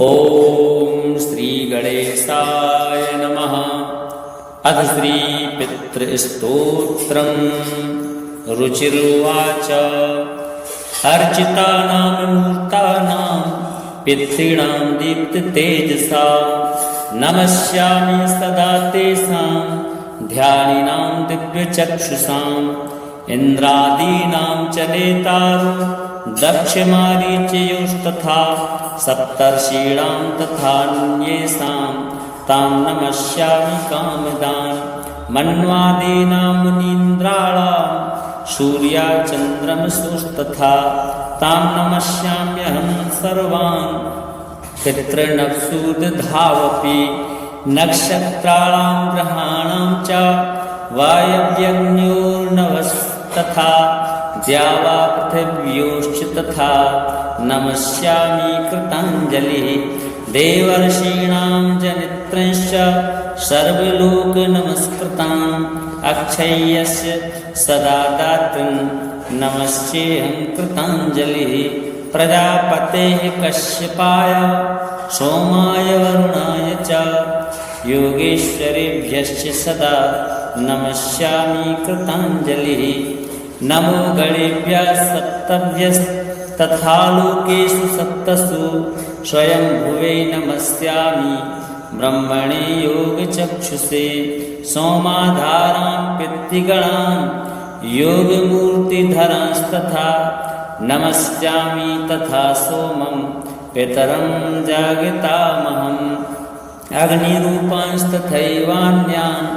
ॐ श्री गणेशाय नमः। अथ श्री पितृस्तोत्रम्। रुचिरुवाच। अर्चितानां मूर्तानां पितॄणां दीप्ततेजसा नमस्यामि सदा तेषां ध्यानिनां दिव्यचक्षुषाम् इन्द्रादीनां च नेतारो दक्षमारीचयोस्तथा सप्तर्षीणां तथान्येषां तां नमस्यामि कामदान् मन्वादीनां मुनीन्द्राणां सूर्याचन्द्रमसुस्तथा तां नमस्याम्यहं सर्वान् पितॄनक्षुदधावपि नक्षत्राणां ग्रहाणां च वायव्यग्न्योर्नवस्तथा द्यावा पृथिव्योश्च तथा नमस्यामि कृताञ्जलिः देवर्षीणां जनित्रंश्च सर्वलोकनमस्कृताम् अक्षय्यस्य सदा दातृन् नमस्येऽहं कृताञ्जलिः प्रजापतेः कश्यपाय सोमाय वरुणाय च योगेश्वरेभ्यश्च सदा नमस्यामि कृताञ्जलिः नमो गणेभ्यः सप्तभ्यस्तथा लोकेषु सप्तसु स्वयंभुवे नमस्यामि ब्रह्मणे योगचक्षुषे सोमाधारां पितृगणां योगमूर्तिधरांस्तथा नमस्यामि तथा सोमं पितरं जागतामहम् अग्निरूपांस्तथैवान्यान्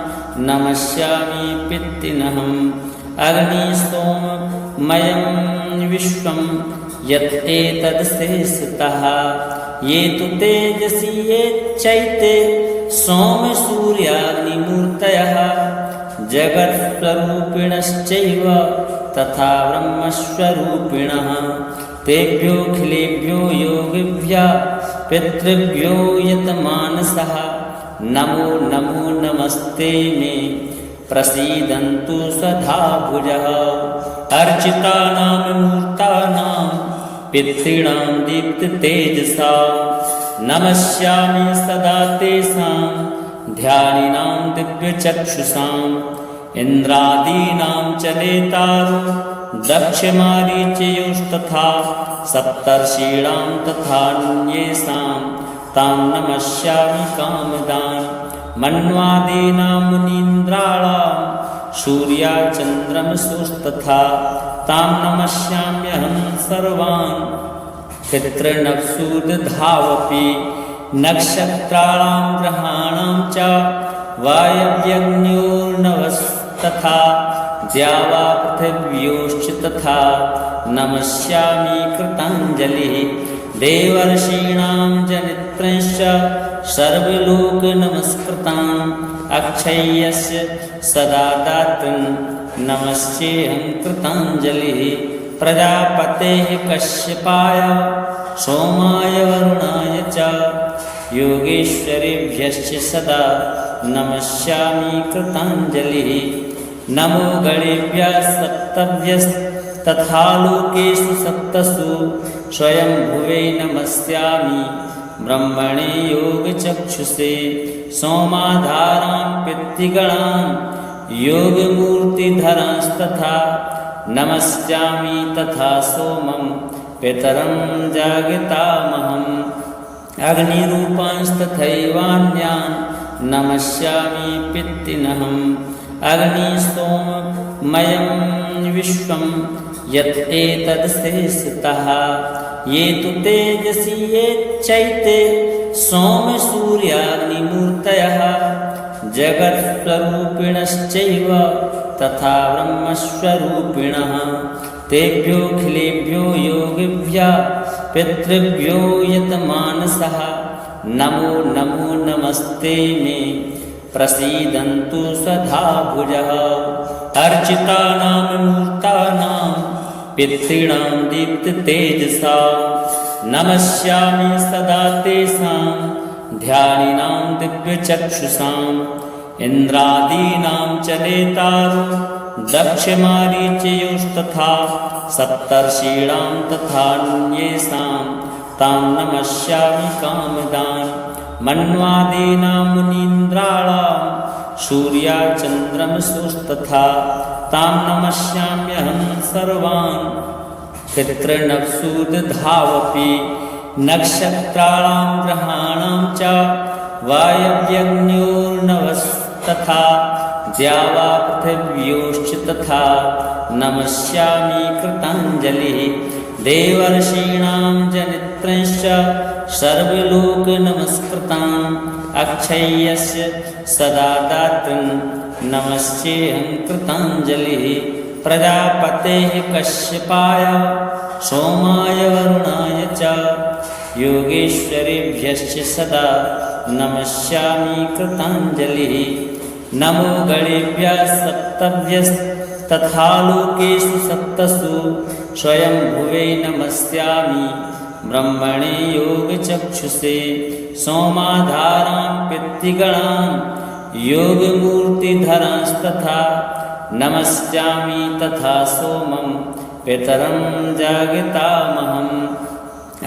नमस्यामि पितॄनहम् अग्निसोममयं विश्वं यत् एतदशेषतः ये तु तेजसी ये चैते सोमसूर्याग्निमूर्तयः जगत्स्वरूपिणश्चैव तथा ब्रह्मस्वरूपिणः तेभ्योऽखिलेभ्यो योगिभ्यः पितृभ्यो यतमानसः नमो नमो नमस्ते मे प्रसीदन्तु सदा भुजः अर्चितानां मूर्तानां पितॄणां दीप्ततेजसा नमस्यामि सदा तेषां ध्यानिनां दिव्यचक्षुषाम् इन्द्रादीनां च नेतारो दक्षमारीचयोस्तथा सप्तर्षीणां तथान्येषां तां नमस्यामि कामदान् मन्वादीनां मुनीन्द्राणां सूर्याचन्द्रमसुस्तथा तां नमस्याम्यहं सर्वान् पितॄनक्षुदधावपि नक्षत्राणां ग्रहाणां च वायव्यग्न्योर्नवस्तथा द्यावा पृथिव्योश्च तथा नमस्यामि कृताञ्जलिः देवर्षीणां जनित्रंश्च सर्वलोकनमस्कृताम् अक्षय्यस्य सदा दातृन् नमस्येऽहं कृताञ्जलिः प्रजापतेः कश्यपाय सोमाय वरुणाय च योगेश्वरेभ्यश्च सदा नमस्यामि कृताञ्जलिः नमो गणेभ्यः सप्तभ्यस्तथा लोकेषु सप्तसु स्वयंभुवे नमस्यामि ब्रह्मणे योगचक्षुषे सोमाधारां पितृगणां योगमूर्तिधरांस्तथा नमस्यामि तथा सोमं पितरं जागतामहम् अग्निरूपांस्तथैवान्यान् नमस्यामि पितॄनहम् अग्निसोममयं विश्वं यत् एतदशेषतः ये तु तेजसी ये चैते सोमसूर्याग्निमूर्तयः जगत्स्वरूपिणश्चैव तथा ब्रह्मस्वरूपिणः तेभ्योऽखिलेभ्यो योगिभ्यः पितृभ्यो यतमानसः नमो नमो नमस्ते मे प्रसीदन्तु सदा भुजः अर्चितानां मूर्तानां पितॄणां दीप्ततेजसा नमस्यामि सदा तेषां ध्यानिनां दिव्यचक्षुषाम् इन्द्रादीनां च नेतारो दक्षमारीचयोस्तथा सप्तर्षीणां तथान्येषां तां नमस्यामि कामदान् मन्वादीनां मुनीन्द्राणां सूर्याचन्द्रमसुस्तथा तां नमस्याम्यहं सर्वान् पितॄनक्षुदधावपि नक्षत्राणां ग्रहाणां च वायव्यग्न्योर्नवस्तथा द्यावा पृथिव्योश्च तथा नमस्यामि कृताञ्जलिः देवर्षीणां जनित्रंश्च सर्वलोकनमस्कृताम् अक्षय्यस्य सदा दातृन् नमस्येऽहं कृताञ्जलिः प्रजापतेः कश्यपाय सोमाय वरुणाय च योगेश्वरेभ्यश्च सदा नमस्यामि कृताञ्जलिः नमो गणेभ्यः सप्तभ्यस्तथा लोकेषु सप्तसु स्वयंभुवे नमस्यामि ब्रह्मणे योगचक्षुषे सोमाधारां पितृगणां योगमूर्तिधरांस्तथा नमस्यामि तथा सोमं पितरं जागतामहम्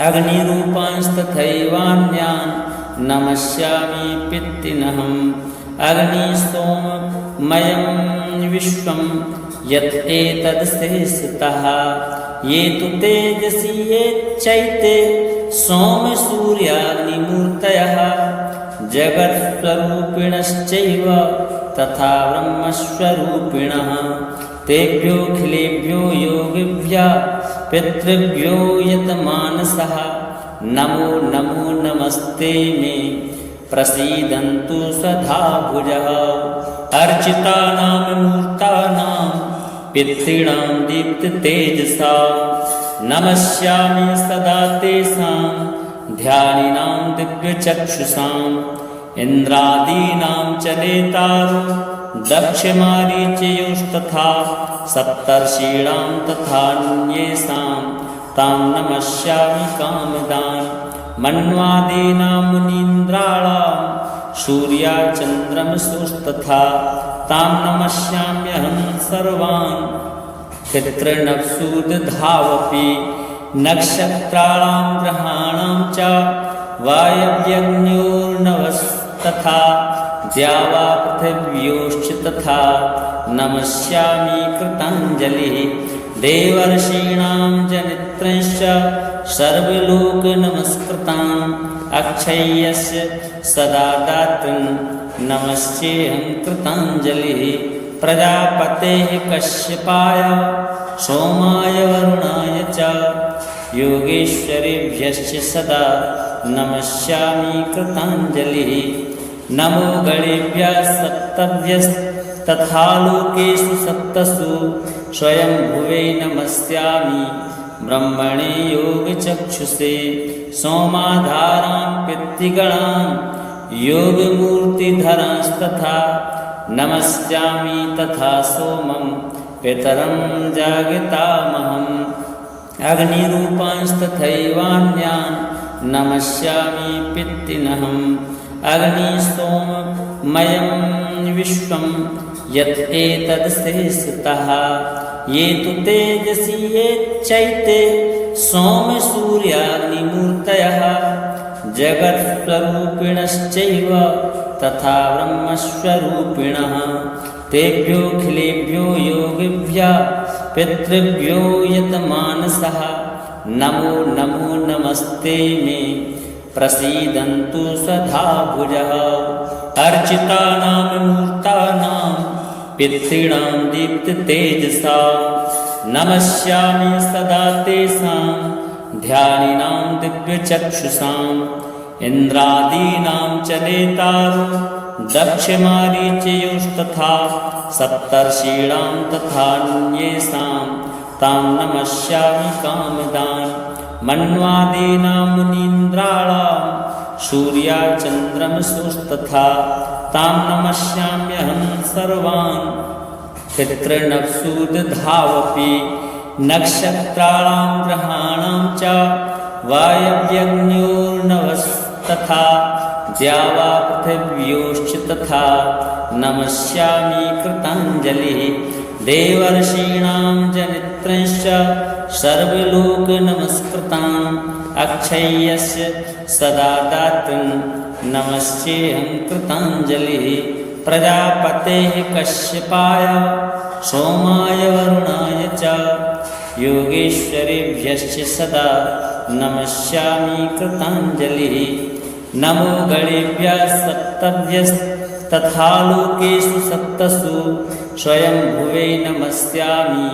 अग्निरूपांस्तथैवान्यान् नमस्यामि पितॄनहम् अग्निस्तोममयं विश्वं यत् एतदशेषतः ये तु तेजसी ये चैते सोमसूर्याग्निमूर्तयः जगत्स्वरूपिणश्चैव तथा ब्रह्मस्वरूपिणः तेभ्योऽखिलेभ्यो योगिभ्यः पितृभ्यो यतमानसः नमो नमो नमस्ते मे प्रसीदन्तु सदा भुजः अर्चितानां मूर्तानां पितॄणां दीप्ततेजसा नमस्यामि सदा तेषां ध्यानिनां दिव्यचक्षुषाम् इन्द्रादीनां च नेतारो दक्षमारीचयोस्तथा सप्तर्षीणां तथान्येषां तां नमस्यामि कामदान् मन्वादीनां मुनीन्द्राणां सूर्याचन्द्रमसुस्तथा तां नमस्याम्यहं सर्वान् पितॄनक्षुदधावपि नक्षत्राणां ग्रहाणां च वायव्यग्न्योर्नवस्तथा द्यावा पृथिव्योश्च तथा नमस्यामि कृताञ्जलिः देवर्षीणां जनित्रंश्च सर्वलोकनमस्कृताम् अक्षय्यस्य सदा दातृन् नमस्येऽहं कृताञ्जलिः प्रजापतेः कश्यपाय सोमाय वरुणाय च योगेश्वरेभ्यश्च सदा नमस्यामि कृताञ्जलिः नमो गणेभ्यः सप्तभ्यस्तथा लोकेषु सप्तसु स्वयंभुवे नमस्यामि ब्रह्मणे योगचक्षुषे सोमाधारां पितृगणां योगमूर्तिधरांस्तथा नमस्यामि तथा सोमं पितरं जागतामहम् अग्निरूपांस्तथैवान्यान् नमस्यामि पितॄनहम् अग्निस्तोममयं विश्वं यत् एतदशेषतः ये तु तेजसी ये चैते सोमसूर्याग्निमूर्तयः जगत्स्वरूपिणश्चैव तथा ब्रह्मस्वरूपिणः तेभ्योऽखिलेभ्यो योगिभ्यः पितृभ्यो यतमानसः नमो नमो नमस्ते मे प्रसीदन्तु सदा भुजः अर्चितानां मूर्तानां पितॄणां दीप्ततेजसा नमस्यामि सदा तेषां ध्यानिनां दिव्यचक्षुषाम् इन्द्रादीनां च नेतारो दक्षमारीचयोस्तथा सप्तर्षीणां तथान्येषां तां नमस्यामि कामदान् मन्वादीनां मुनीन्द्राणां सूर्याचन्द्रमसुस्तथा तां नमस्याम्यहं सर्वान् पितॄनक्षुदधावपि नक्षत्राणां ग्रहाणां च वायव्यग्न्योर्नवस्तथा द्यावा पृथिव्योश्च तथा नमस्यामि कृताञ्जलिः देवर्षीणां जनित्रंश्च सर्वलोकनमस्कृताम् अक्षय्यस्य सदा दातृन् नमस्येऽहं कृताञ्जलिः प्रजापतेः कश्यपाय सोमाय वरुणाय च योगेश्वरेभ्यश्च सदा नमस्यामि कृताञ्जलिः नमो गणेभ्यः सप्तभ्यस्तथा लोकेषु सप्तसु स्वयंभुवे नमस्यामि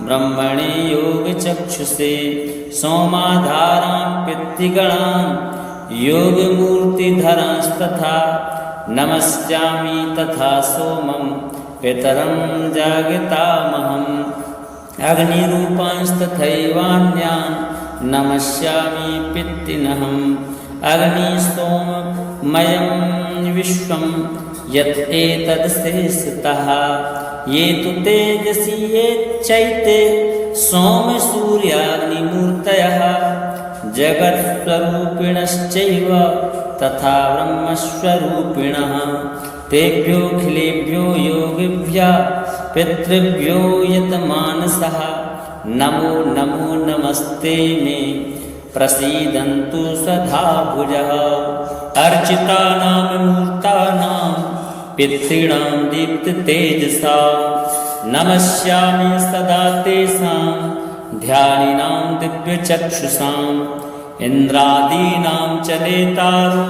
ब्रह्मणे योगचक्षुषे सोमाधारां पितृगणान् योगमूर्तिधरांस्तथा नमस्यामि तथा सोमं पितरं जागतामहम् अग्निरूपांस्तथैवान्यान् नमस्यामि पितॄनहम् अग्निस्तोममयं विश्वं यत् एतदशेषतः ये तु तेजसि ये चैते सोमसूर्याग्निमूर्तयः जगत्स्वरूपिणश्चैव तथा ब्रह्मस्वरूपिणः तेभ्योऽखिलेभ्यो योगिभ्यः पितृभ्यो यतमानसः नमो नमो नमस्ते मे प्रसीदन्तु सदा भुजः अर्चितानां मूर्तानां पितॄणां दीप्ततेजसा नमस्यामि सदा तेषां ध्यानिनां दिव्यचक्षुषाम् इन्द्रादीनां च नेतारो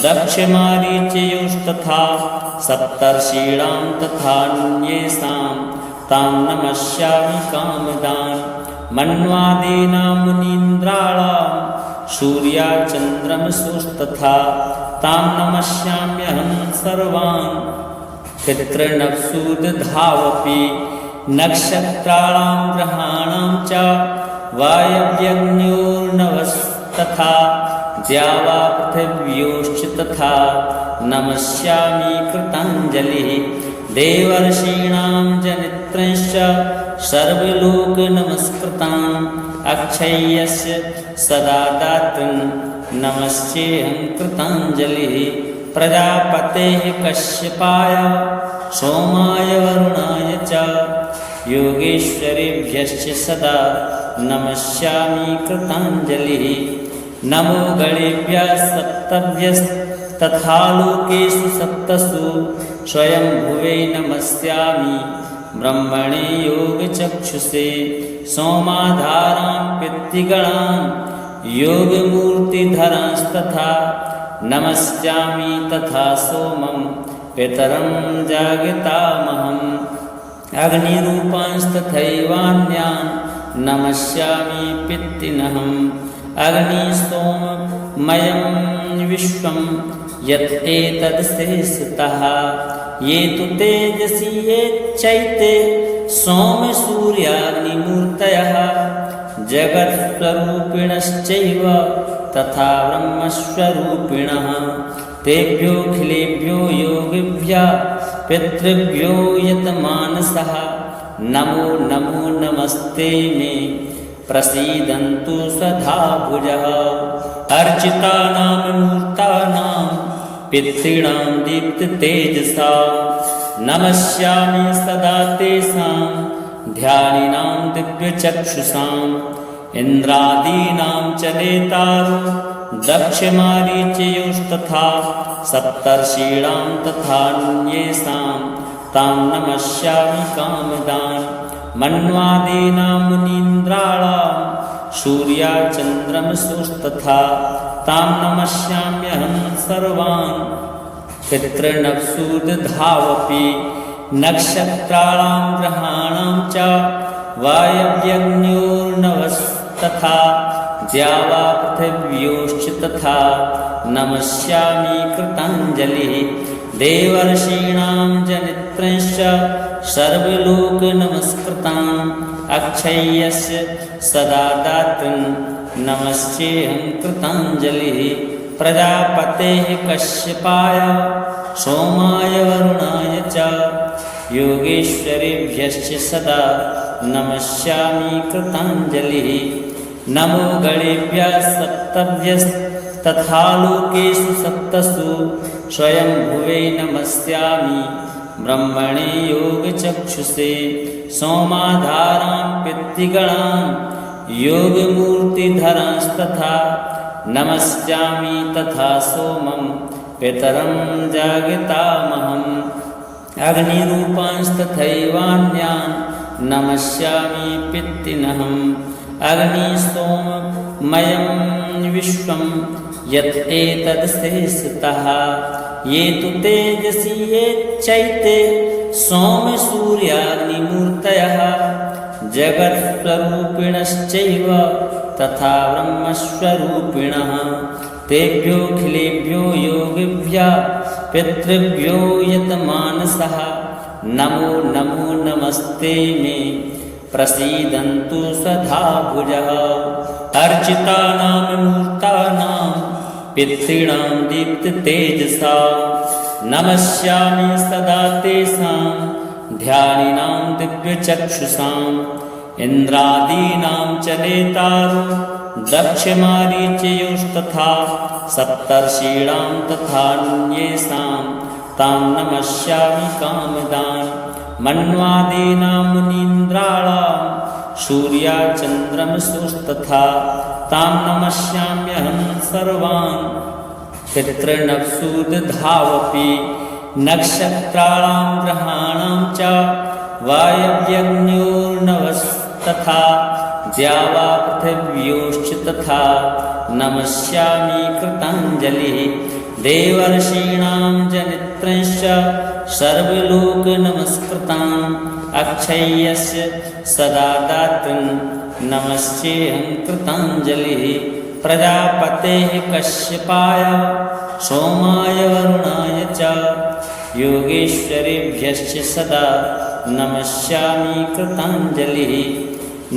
दक्षमारीचयोस्तथा सप्तर्षीणां तथान्येषां तां नमस्यामि कामदान् मन्वादीनां मुनीन्द्राणां सूर्याचन्द्रमसुस्तथा तां नमस्याम्यहं सर्वान् पितॄनक्षुदधावपि नक्षत्राणां ग्रहाणां च वायव्यग्न्योर्नवस्तथा द्यावा पृथिव्योश्च तथा नमस्यामि कृताञ्जलिः देवर्षीणां जनित्रंश्च सर्वलोकनमस्कृताम् अक्षय्यस्य सदा दातृन् नमस्येऽहं कृताञ्जलिः प्रजापतेः कश्यपाय सोमाय वरुणाय च योगेश्वरेभ्यश्च सदा नमस्यामि कृताञ्जलिः नमो गणेभ्यः सप्तभ्यस्तथा लोकेषु सप्तसु स्वयंभुवे नमस्यामि ब्रह्मणे योगचक्षुषे सोमाधारां पितृगणान् योगमूर्तिधरांस्तथा नमस्यामि तथा सोमं पितरं जागतामहम् अग्निरूपांस्तथैवान्यान् नमस्यामि पितॄनहम् अग्निस्तोममयं विश्वं यत् एतदशेषतः ये तु तेजसि ये चैते सोमसूर्याग्निमूर्तयः जगत्स्वरूपिणश्चैव तथा ब्रह्मस्वरूपिणः तेभ्योऽखिलेभ्यो योगिभ्यः पितृभ्यो यतमानसः नमो नमो नमस्ते मे प्रसीदन्तु सदा भुजः अर्चितानां मूर्तानां पितॄणां दीप्ततेजसा नमस्यामि सदा तेषां ध्यानिनां दिव्यचक्षुषाम् इन्द्रादीनां च नेतारो दक्षमारीचयोस्तथा सप्तर्षीणां तथान्येषां तां नमस्यामि कामदान् मन्वादीनां मुनीन्द्राणां सूर्याचन्द्रमसुस्तथा तां नमस्याम्यहं सर्वान् पितॄनक्षुदधावपि नक्षत्राणां ग्रहाणां च वायव्यग्न्योर्नवस्तथा द्यावा पृथिव्योश्च तथा नमस्यामि कृताञ्जलिः देवर्षीणां जनित्रंश्च सर्वलोकनमस्कृताम् अक्षय्यस्य सदा दातृन् नमस्येऽहं कृताञ्जलिः प्रजापतेः कश्यपाय सोमाय वरुणाय च योगेश्वरेभ्यश्च सदा नमस्यामि कृताञ्जलिः नमो गणेभ्यः सप्तभ्यस्तथा लोकेषु सप्तसु स्वयंभुवे नमस्यामि ब्रह्मणे योगचक्षुषे सोमाधारां पितृगणान् योगमूर्तिधरांस्तथा नमस्यामि तथा सोमं पितरं जागतामहम् अग्निरूपांस्तथैवान्यान् नमस्यामि पितॄनहम् अग्निसोममयं विश्वं यत् एतदशेषतः ये तु तेजसी ये चैते सोमसूर्याग्निमूर्तयः जगत्स्वरूपिणश्चैव तथा ब्रह्मस्वरूपिणः तेभ्योऽखिलेभ्यो योगिभ्यः पितृभ्यो यतमानसः नमो नमो नमस्ते मे प्रसीदन्तु सदा भुजः अर्चितानां मूर्तानां पितॄणां दीप्ततेजसा नमस्यामि सदा तेषां ध्यानिनां दिव्यचक्षुषाम् इन्द्रादीनां च नेतारो दक्षमारीचयोस्तथा सप्तर्षीणां तथान्येषां तां नमस्यामि कामदान् मन्वादीनां मुनीन्द्राणां सूर्याचन्द्रमसुस्तथा तां नमस्याम्यहं सर्वान् पितॄनक्षुदधावपि नक्षत्राणां ग्रहाणां च वायव्यग्न्योर्नवस्तथा द्यावा पृथिव्योश्च तथा नमस्यामि कृताञ्जलिः देवर्षीणां जनित्रंश्च सर्वलोकनमस्कृताम् अक्षय्यस्य सदा दातृन् नमस्येऽहं कृताञ्जलिः प्रजापतेः कश्यपाय सोमाय वरुणाय च योगेश्वरेभ्यश्च सदा नमस्यामि कृताञ्जलिः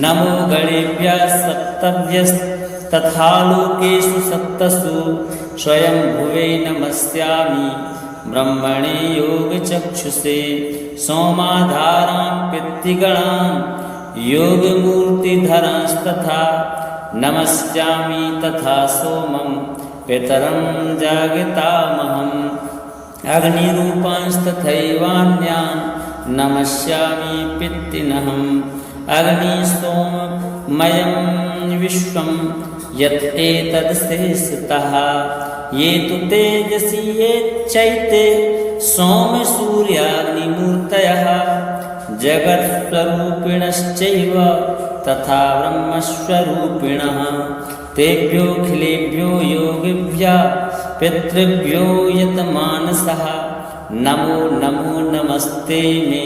नमो गणेभ्यः सप्तभ्यस्तथा लोकेषु सप्तसु स्वयंभुवे नमस्यामि ब्रह्मणे योगचक्षुषे सोमाधारां पितृगणान् योगमूर्तिधरांस्तथा नमस्यामि तथा सोमं पितरं जागतामहम् अग्निरूपांस्तथैवान्यान् नमस्यामि पितॄनहम् अग्निसोममयं विश्वं यत् एतदशेषतः ये तु तेजसी ये चैते सोमसूर्याग्निमूर्तयः जगत्स्वरूपिणश्चैव तथा ब्रह्मस्वरूपिणः तेभ्योऽखिलेभ्यो योगिभ्यः पितृभ्यो यतमानसः नमो नमो नमस्ते मे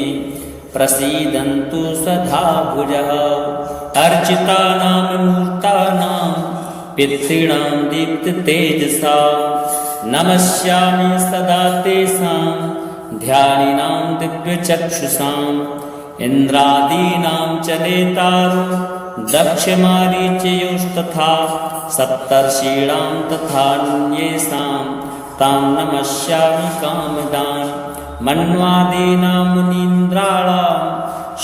प्रसीदन्तु सदा भुजः अर्चितानां मूर्तानां पितॄणां दीप्ततेजसा नमस्यामि सदा तेषां ध्यानिनां दिव्यचक्षुषाम् इन्द्रादीनां च नेतारो दक्षमारीचयोस्तथा सप्तर्षीणां तथान्येषां तां नमस्यामि कामदान् मन्वादीनां मुनीन्द्राणां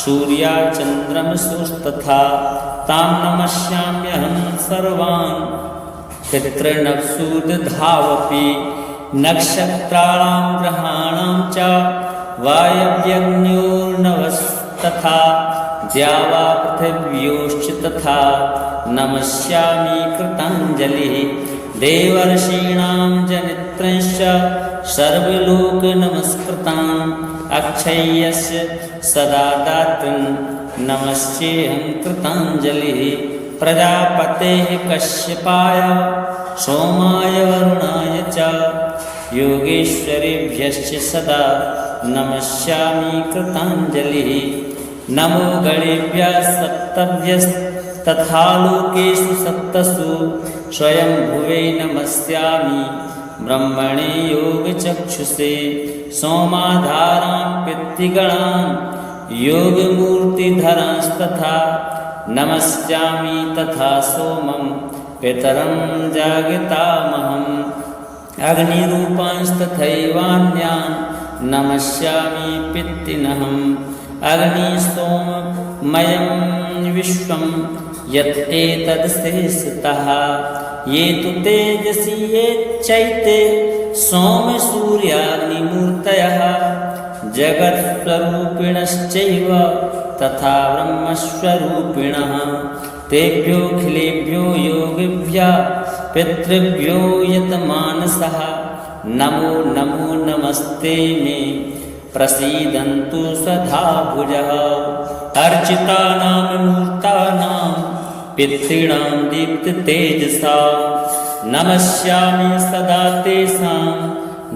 सूर्याचन्द्रमसुस्तथा तां नमस्याम्यहं सर्वान् पितॄनक्षुदधावपि नक्षत्राणां ग्रहाणां च वायव्यग्न्योर्नवस्तथा द्यावा पृथिव्योश्च तथा नमस्यामि कृताञ्जलिः देवर्षीणां जनित्रंश्च सर्वलोकनमस्कृताम् अक्षय्यस्य सदा दातृन् नमस्येऽहं कृताञ्जलिः प्रजापतेः कश्यपाय सोमाय वरुणाय च योगेश्वरेभ्यश्च सदा नमस्यामि कृताञ्जलिः नमो गणेभ्यः सप्तभ्यस्तथा लोकेषु सप्तसु स्वयंभुवे नमस्यामि ब्रह्मणे योगचक्षुषे सोमाधारां पितृगणान् योगमूर्तिधरांस्तथा नमस्यामि तथा सोमं पितरं जागतामहम् अग्निरूपांस्तथैवान्यान् नमस्यामि पितॄनहम् अग्निसोममयं विश्वं यत् एतदशेषतः ये तु तेजसी ये चैते सोमसूर्याग्निमूर्तयः जगत्स्वरूपिणश्चैव तथा ब्रह्मस्वरूपिणः तेभ्योऽखिलेभ्यो योगिभ्यः पितृभ्यो यतमानसः नमो नमो नमस्ते मे प्रसीदन्तु सदा भुजः अर्चितानां मूर्तानां पितॄणां दीप्ततेजसा नमस्यामि सदा तेषां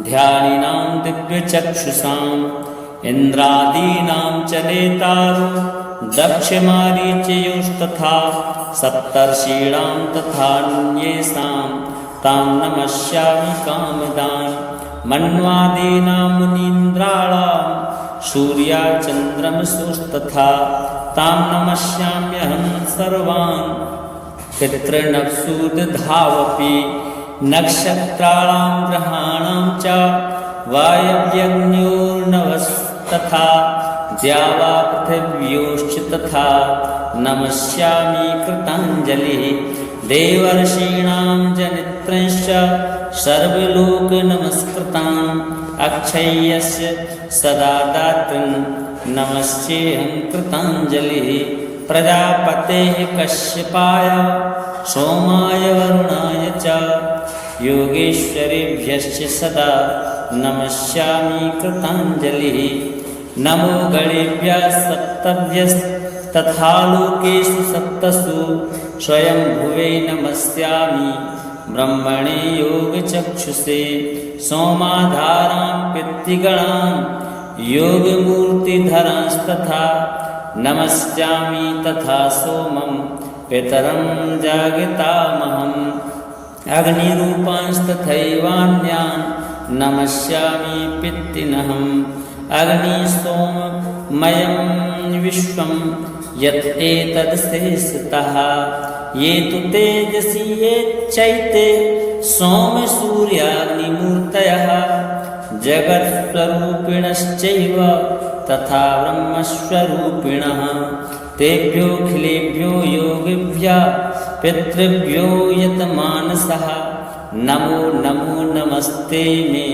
ध्यानिनां दिव्यचक्षुषाम् इन्द्रादीनां च नेतारो दक्षमारीचयोस्तथा सप्तर्षीणां तथान्येषां तां नमस्यामि कामदान् मन्वादीनां मुनीन्द्राणां सूर्याचन्द्रमसुस्तथा तां नमस्याम्यहं सर्वान् पितॄनक्षुदधावपि नक्षत्राणां ग्रहाणां च वायव्यग्न्योर्नवस्तथा द्यावा पृथिव्योश्च तथा नमस्यामि कृताञ्जलिः देवर्षीणां जनित्रंश्च सर्वलोकनमस्कृताम् अक्षय्यस्य सदा दातृन् नमस्येऽहं कृताञ्जलिः प्रजापतेः कश्यपाय सोमाय वरुणाय च योगेश्वरेभ्यश्च सदा नमस्यामि कृताञ्जलिः नमो गणेभ्यः सप्तभ्यस्तथा लोकेषु सप्तसु स्वयंभुवे नमस्यामि ब्रह्मणे योगचक्षुषे सोमाधारां पितृगणान् योगमूर्तिधरांस्तथा नमस्यामि तथा सोमं पितरं जागतामहम् अग्निरूपांस्तथैवान्यान् नमस्यामि पितॄनहम् अग्निसोममयं विश्वं यत् एतदशेषतः ये तु तेजसि ये चैते सोमसूर्याग्निमूर्तयः जगत्स्वरूपिणश्चैव तथा ब्रह्मस्वरूपिणः तेभ्योऽखिलेभ्यो योगिभ्यः पितृभ्यो यतमानसः नमो नमो नमस्ते मे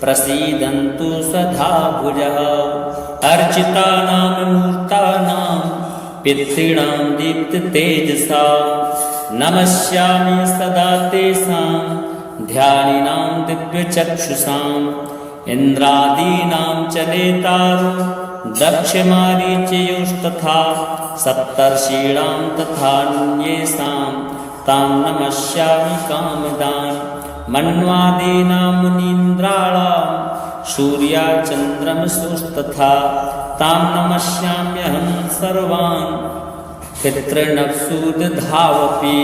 प्रसीदन्तु सदा भुजः अर्चितानां मूर्तानां पितॄणां दीप्ततेजसा नमस्यामि सदा तेषां ध्यानिनां दिव्यचक्षुषाम् इन्द्रादीनां च नेतारो दक्षमारीचयोस्तथा सप्तर्षीणां तथान्येषां तां नमस्यामि कामदान् मन्वादीनां मुनीन्द्राणां सूर्याचन्द्रमसुस्तथा तां नमस्याम्यहं सर्वान् पितॄनक्षुदधावपि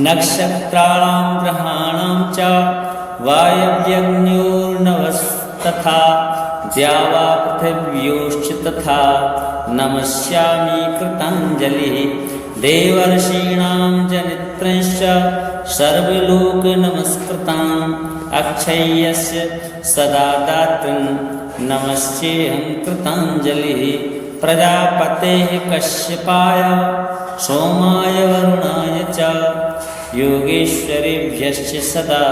नक्षत्राणां ग्रहाणां च वायव्यग्न्योर्नवस्तथा द्यावा पृथिव्योश्च तथा नमस्यामि कृताञ्जलिः देवर्षीणां जनित्रंश्च सर्वलोकनमस्कृताम् अक्षय्यस्य सदा दातृन् नमस्येऽहं कृताञ्जलिः प्रजापतेः कश्यपाय सोमाय वरुणाय च योगेश्वरेभ्यश्च सदा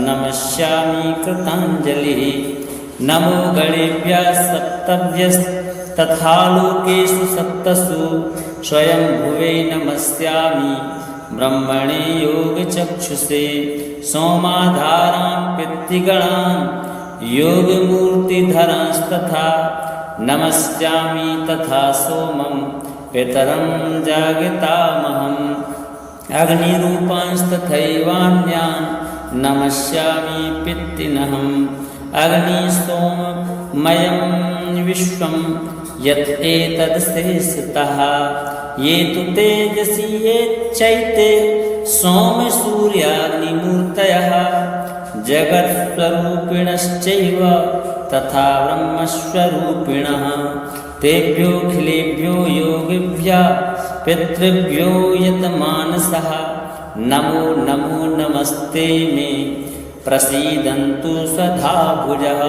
नमस्यामि कृताञ्जलिः नमो गणेभ्यः सप्तभ्यस्तथा लोकेषु सप्तसु स्वयंभुवे नमस्यामि ब्रह्मणे योगचक्षुषे सोमाधारां पितृगणान् योगमूर्तिधरांस्तथा नमस्यामि तथा सोमं पितरं जागतामहम् अग्निरूपांस्तथैवान्यान् नमस्यामि पितॄनहम् अग्निसोममयं विश्वं यत् एतदशेषतः ये तु तेजसि ये चैते सोमसूर्याग्निमूर्तयः जगत्स्वरूपिणश्चैव तथा ब्रह्मस्वरूपिणः तेभ्योऽखिलेभ्यो योगिभ्यः पितृभ्यो यतमानसः नमो नमो नमस्ते मे प्रसीदन्तु सदा भुजः।